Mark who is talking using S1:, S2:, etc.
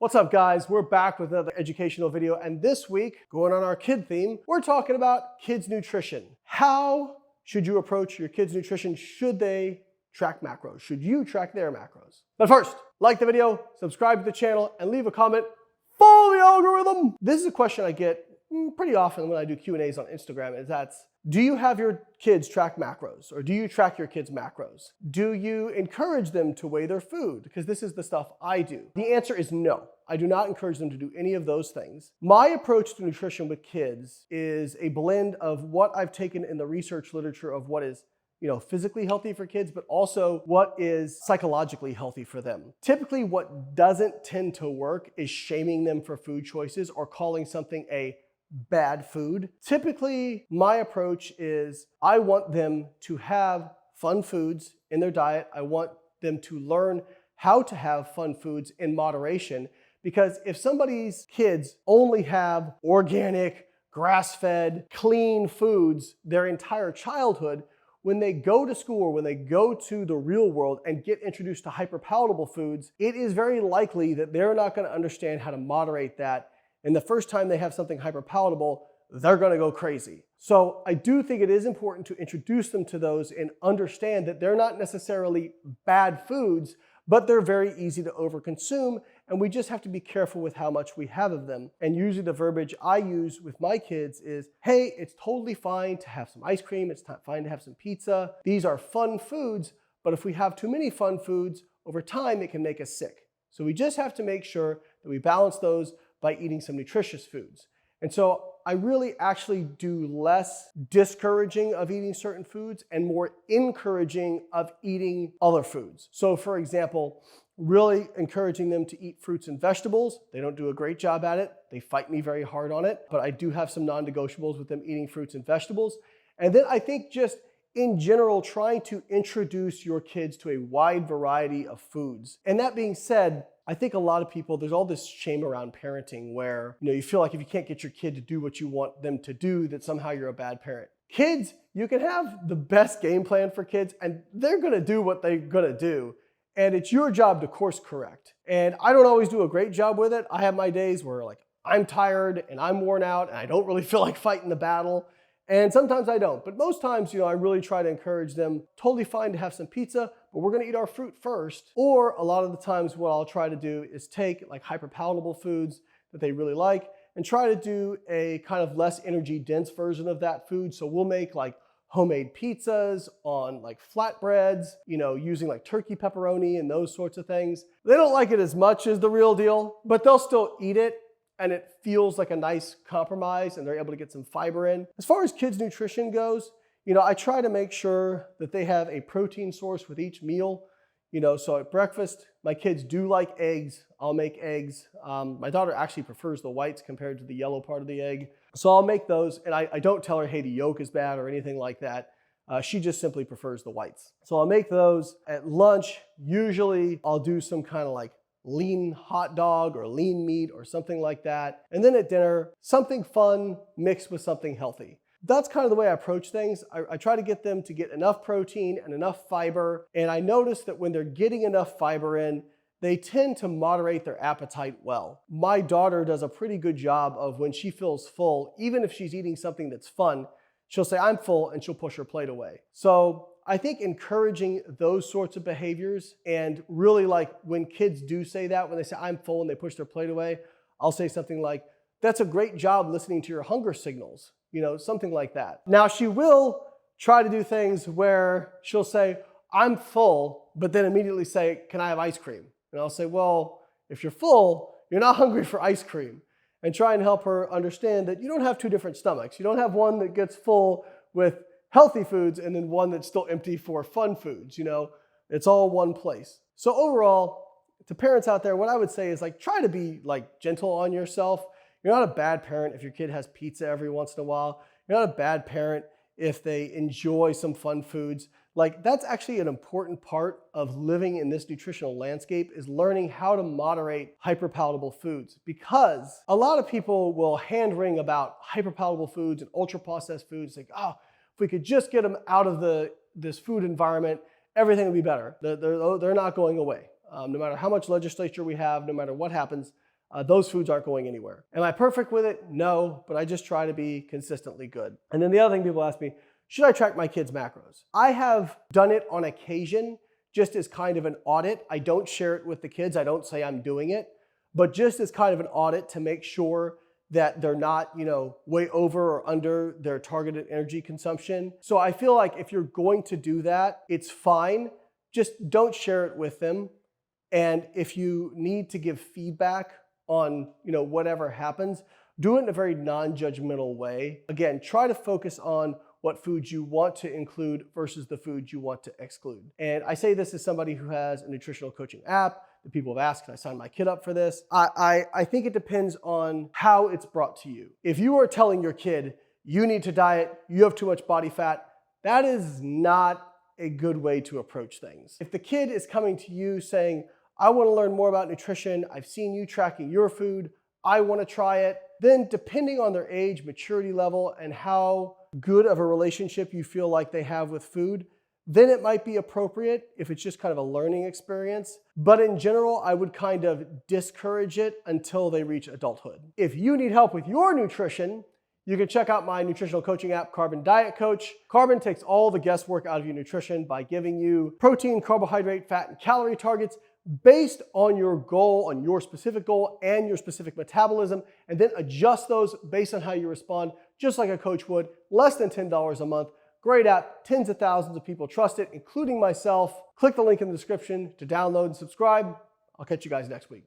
S1: What's up, guys? We're back with another educational video, and this week, going on our kid theme, we're talking about kids' nutrition. How should you approach your kids' nutrition? Should they track macros? Should you track their macros? But first, like the video, subscribe to the channel, and leave a comment. Follow the algorithm! This is a question I get pretty often when I do Q&As on Instagram, is that's, do you have your kids track macros? Or do you track your kids' macros? Do you encourage them to weigh their food? Because this is the stuff I do. The answer is no. I do not encourage them to do any of those things. My approach to nutrition with kids is a blend of what I've taken in the research literature of what is physically healthy for kids, but also what is psychologically healthy for them. Typically, what doesn't tend to work is shaming them for food choices or calling something a bad food. Typically, my approach is I want them to have fun foods in their diet. I want them to learn how to have fun foods in moderation, because if somebody's kids only have organic, grass-fed, clean foods their entire childhood, when they go to school or when they go to the real world and get introduced to hyperpalatable foods, it is very likely that they're not going to understand how to moderate that. And the first time they have something hyperpalatable, they're going to go crazy. So I do think it is important to introduce them to those and understand that they're not necessarily bad foods, but they're very easy to overconsume, and we just have to be careful with how much we have of them. And usually the verbiage I use with my kids is, hey, it's totally fine to have some ice cream, it's fine to have some pizza. These are fun foods, but if we have too many fun foods, over time it can make us sick. So we just have to make sure that we balance those by eating some nutritious foods. And so I really actually do less discouraging of eating certain foods and more encouraging of eating other foods. So for example, really encouraging them to eat fruits and vegetables. They don't do a great job at it. They fight me very hard on it, but I do have some non-negotiables with them eating fruits and vegetables. And then I think just in general, trying to introduce your kids to a wide variety of foods. And that being said, I think a lot of people, there's all this shame around parenting where you feel like if you can't get your kid to do what you want them to do, that somehow you're a bad parent. Kids, you can have the best game plan for kids and they're gonna do what they're gonna do. And it's your job to course correct. And I don't always do a great job with it. I have my days where I'm tired and I'm worn out and I don't really feel like fighting the battle. And sometimes I don't, but most times, I really try to encourage them, totally fine to have some pizza, but we're gonna eat our fruit first. Or a lot of the times what I'll try to do is take hyperpalatable foods that they really like and try to do a kind of less energy dense version of that food. So we'll make homemade pizzas on flatbreads, using turkey pepperoni and those sorts of things. They don't like it as much as the real deal, but they'll still eat it. And it feels like a nice compromise and they're able to get some fiber in. As far as kids' nutrition goes, I try to make sure that they have a protein source with each meal. So at breakfast, my kids do like eggs. I'll make eggs. My daughter actually prefers the whites compared to the yellow part of the egg. So I'll make those, and I don't tell her, hey, the yolk is bad or anything like that. She just simply prefers the whites. So I'll make those. At lunch, usually I'll do some kind of lean hot dog or lean meat or something like that. And then at dinner, something fun mixed with something healthy. That's kind of the way I approach things. I try to get them to get enough protein and enough fiber. And I notice that when they're getting enough fiber in, they tend to moderate their appetite well. My daughter does a pretty good job of when she feels full, even if she's eating something that's fun, she'll say, I'm full, and she'll push her plate away. So I think encouraging those sorts of behaviors, and really when kids do say that, when they say I'm full and they push their plate away, I'll say something like, that's a great job listening to your hunger signals, something like that. Now she will try to do things where she'll say, I'm full, but then immediately say, can I have ice cream? And I'll say, well, if you're full, you're not hungry for ice cream. And try and help her understand that you don't have two different stomachs. You don't have one that gets full with healthy foods and then one that's still empty for fun foods. It's all one place. So overall, to parents out there, what I would say is try to be gentle on yourself. You're not a bad parent if your kid has pizza every once in a while. You're not a bad parent if they enjoy some fun foods. That's actually an important part of living in this nutritional landscape, is learning how to moderate hyperpalatable foods, because a lot of people will hand wring about hyperpalatable foods and ultra processed foods. If we could just get them out of this food environment, everything would be better. They're not going away. No matter how much legislature we have, no matter what happens, those foods aren't going anywhere. Am I perfect with it? No, but I just try to be consistently good. And then the other thing people ask me, should I track my kids' macros? I have done it on occasion, just as kind of an audit. I don't share it with the kids. I don't say I'm doing it, but just as kind of an audit to make sure that they're not, way over or under their targeted energy consumption. So I feel like if you're going to do that, it's fine. Just don't share it with them. And if you need to give feedback on, whatever happens, do it in a very non-judgmental way. Again, try to focus on what foods you want to include versus the foods you want to exclude. And I say this as somebody who has a nutritional coaching app. The people have asked, can I sign my kid up for this? I think it depends on how it's brought to you. If you are telling your kid, you need to diet, you have too much body fat, that is not a good way to approach things. If the kid is coming to you saying, I want to learn more about nutrition, I've seen you tracking your food, I want to try it, then depending on their age, maturity level, and how good of a relationship you feel like they have with food, then it might be appropriate if it's just kind of a learning experience. But in general, I would kind of discourage it until they reach adulthood. If you need help with your nutrition, you can check out my nutritional coaching app, Carbon Diet Coach. Carbon takes all the guesswork out of your nutrition by giving you protein, carbohydrate, fat, and calorie targets based on your goal, on your specific goal and your specific metabolism, and then adjust those based on how you respond, just like a coach would. Less than $10 a month. Great app. Tens of thousands of people trust it, including myself. Click the link in the description to download and subscribe. I'll catch you guys next week.